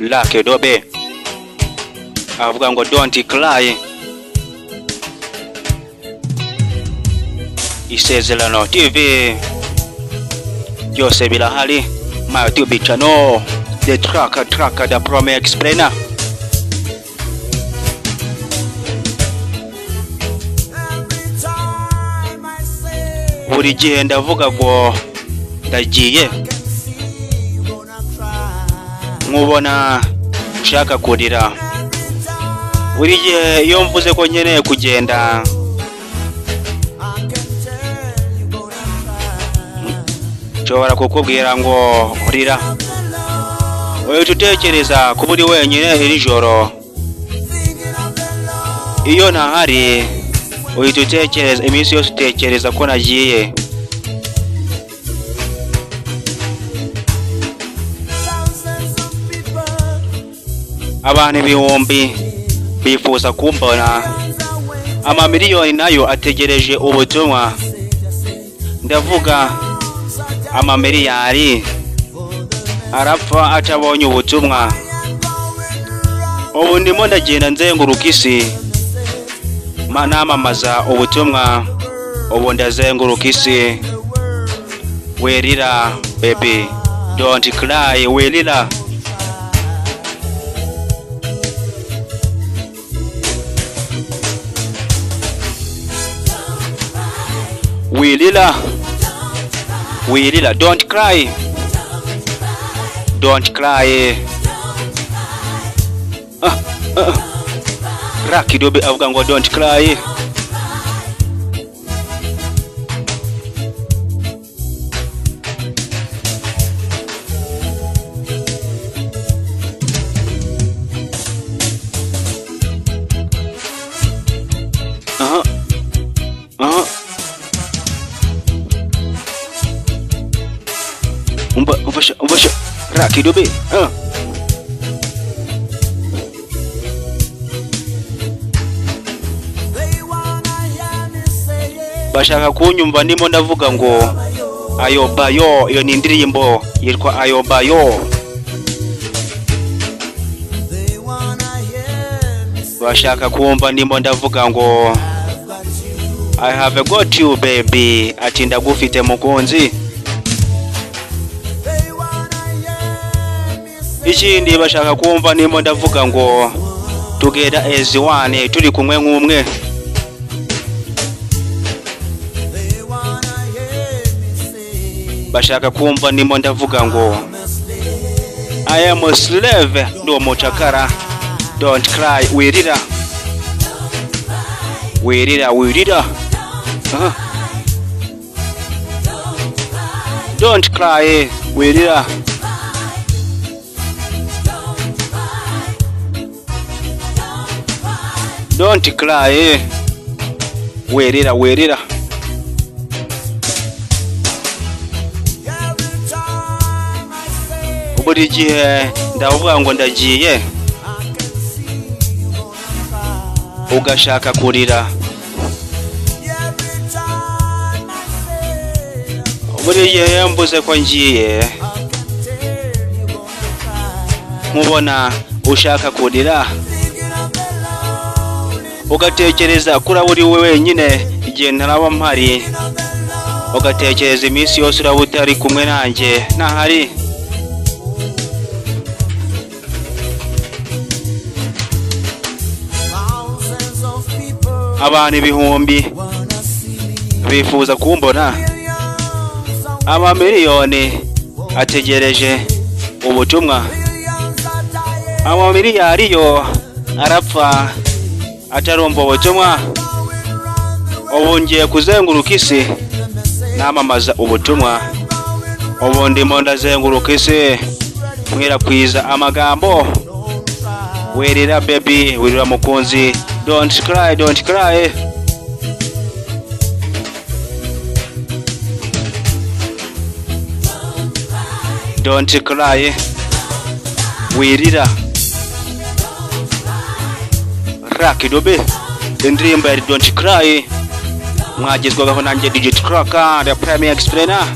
Lucky Dube avuga ngo don't cry. Isezerano TV byose birahari. My YouTube channel, the tracker, the Promi Explainer. Buri gihe ndavuga ngo ndagiye, nkubona ushaka kurira. Buri gihe iyo mvuze ko nkeneye kugenda, nshobora kukubwira ngo urira. Uhita utekereza kuba uri wenyine iri joro. Iyo ntahari uhita utekereza, iminsi yose utekereza ko nagiye. Abantu ibihumbi bifuza kumbona, amamiliyoni nayo ategereje ubutumwa. Ndavuga amamiliyari arapfa atabonye ubutumwa. Ubu ndimo ndagenda nzenguruka isi namamaza ubutumwa. Ubu ndazenguruka isi. Wirira baby, don't cry. Wirira. Wirira. Wirira, don't cry. Don't cry. Lucky Dube avuga ngo don't cry. Umfasha Lucky Dube. Bashaka kunyumva ndimo ndavuga ngo ayobayo. Iyo ni indirimbo yitwa ayobayo. Bashaka kumva ndimo ndavuga ngo I have got you baby, ati ndagufite mukunzi. Ikindi bashaka kumva ndimo ndavuga ngo together as one, turi kumwe nk'umwe. Bashaka kumva ndimo ndavuga ngo I am a slave, ndo muchakara. Don't cry. Wirira. Wirira, wirira. Don't cry. Wirira. Don't cry. Wirira, wirira. Buri gihe ndavuga ngo ndagiye, ugashaka kurira. Buri gihe mbuze ko ngiye, nkubona ushaka kurira. Ugatekereza kuri uri wenyine igihe ntaraba mpari. Ugatekereza iminsi yose uraba utari kumwe nanjye ntahari. Abantu ibihumbi bifuza kumbona, amamiliyoni ategereje ubutumwa. Amamiliyari yo arapfa atarumva ubutumwa. Ubu ngiye kuzenguruka isi namamaza ubutumwa. Ubu ndimo ndazenguruka isi nkwirakwiza amagambo. Wirira baby, wirira mukunzi. Don't cry, don't cry. Don't cry. Wirira. Lucky Dube. Indirimbo ya Don't Cry. Mwagezwagaho nanjye DJ Tracker, the Promi Explainer.